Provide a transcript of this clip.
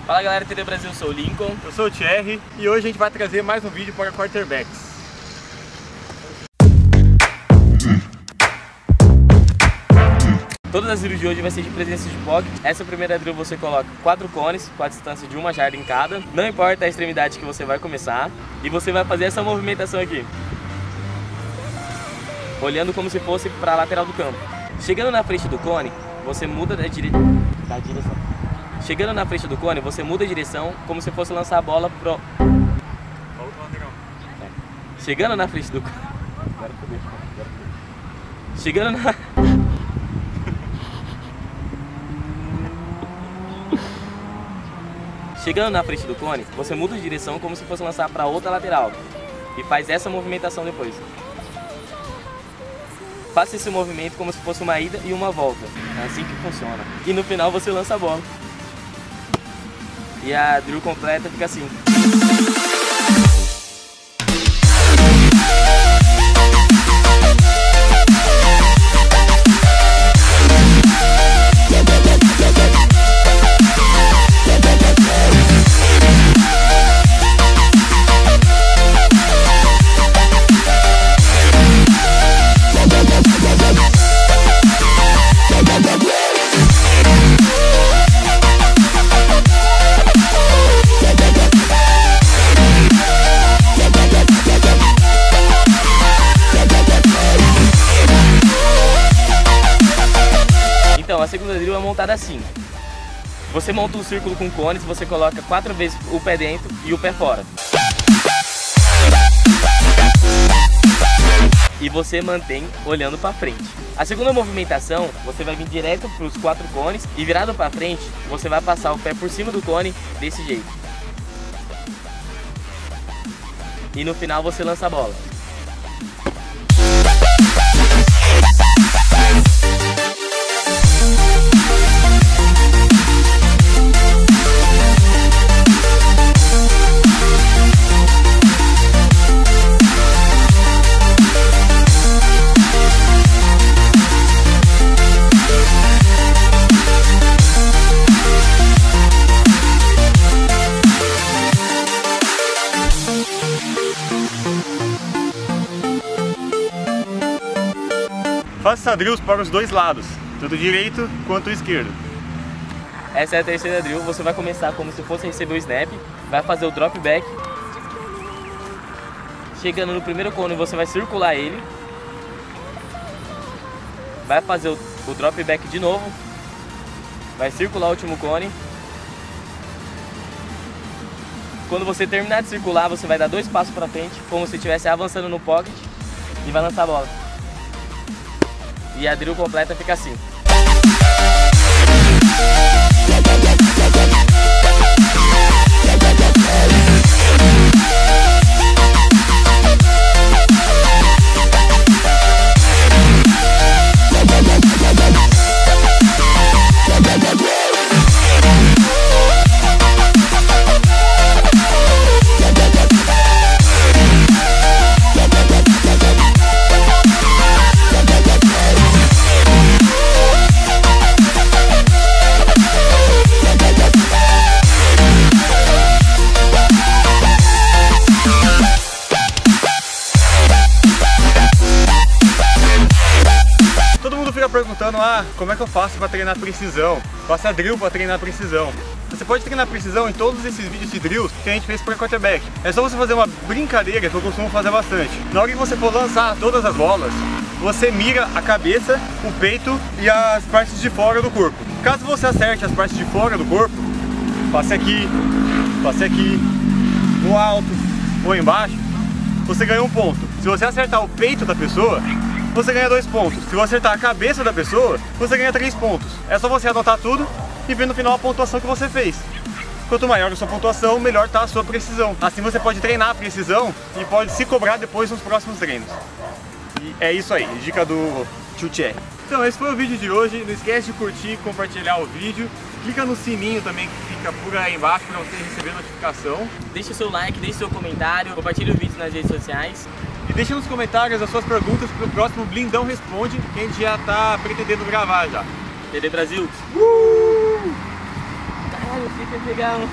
Fala galera, TD Brasil, eu sou o Lincoln. Eu sou o Thierry e hoje a gente vai trazer mais um vídeo para quarterbacks. Todas as drills de hoje vai ser de presença de pocket. Essa primeira drill você coloca 4 cones com a distância de 1 jarda em cada. Não importa a extremidade que você vai começar. E você vai fazer essa movimentação aqui, olhando como se fosse para a lateral do campo. Chegando na frente do cone, você muda da direção. Chegando na frente do cone, você muda a direção como se fosse lançar a bola pro... Chegando na frente do cone... Chegando na... Chegando na frente do cone, você muda de direção como se fosse lançar para outra lateral. E faz essa movimentação depois. Faça esse movimento como se fosse uma ida e uma volta. É assim que funciona. E no final você lança a bola. E a drill completa fica assim. Então, a segunda drill é montada assim. Você monta um círculo com cones, você coloca 4 vezes o pé dentro e o pé fora. E você mantém olhando para frente. A segunda movimentação, você vai vir direto para os 4 cones e virado para frente, você vai passar o pé por cima do cone desse jeito. E no final você lança a bola. Faça drills para os dois lados, tanto o direito quanto o esquerdo. Essa é a terceira drill, você vai começar como se fosse receber o snap, vai fazer o drop back. Chegando no primeiro cone você vai circular ele. Vai fazer o drop back de novo. Vai circular o último cone. Quando você terminar de circular, você vai dar 2 passos para frente, como se estivesse avançando no pocket e vai lançar a bola. E a drill completa fica assim. Perguntando, como é que eu faço para treinar precisão? Faça drill para treinar precisão. Você pode treinar precisão em todos esses vídeos de drills que a gente fez para quarterback. É só você fazer uma brincadeira que eu costumo fazer bastante. Na hora que você for lançar todas as bolas, você mira a cabeça, o peito e as partes de fora do corpo. Caso você acerte as partes de fora do corpo, passe aqui, no alto ou embaixo, você ganha 1 ponto. Se você acertar o peito da pessoa, você ganha 2 pontos. Se você acertar a cabeça da pessoa, você ganha 3 pontos. É só você anotar tudo e ver no final a pontuação que você fez. Quanto maior a sua pontuação, melhor está a sua precisão. Assim você pode treinar a precisão e pode se cobrar depois nos próximos treinos. E é isso aí, dica do tio Thierry. Então esse foi o vídeo de hoje. Não esquece de curtir e compartilhar o vídeo. Clica no sininho também que fica por aí embaixo para você receber notificação. Deixe o seu like, deixe o seu comentário, compartilhe o vídeo nas redes sociais. E deixe nos comentários as suas perguntas para o próximo Blindão Responde, que a gente já está pretendendo gravar já. TD Brasil. Caralho. você quer pegar um.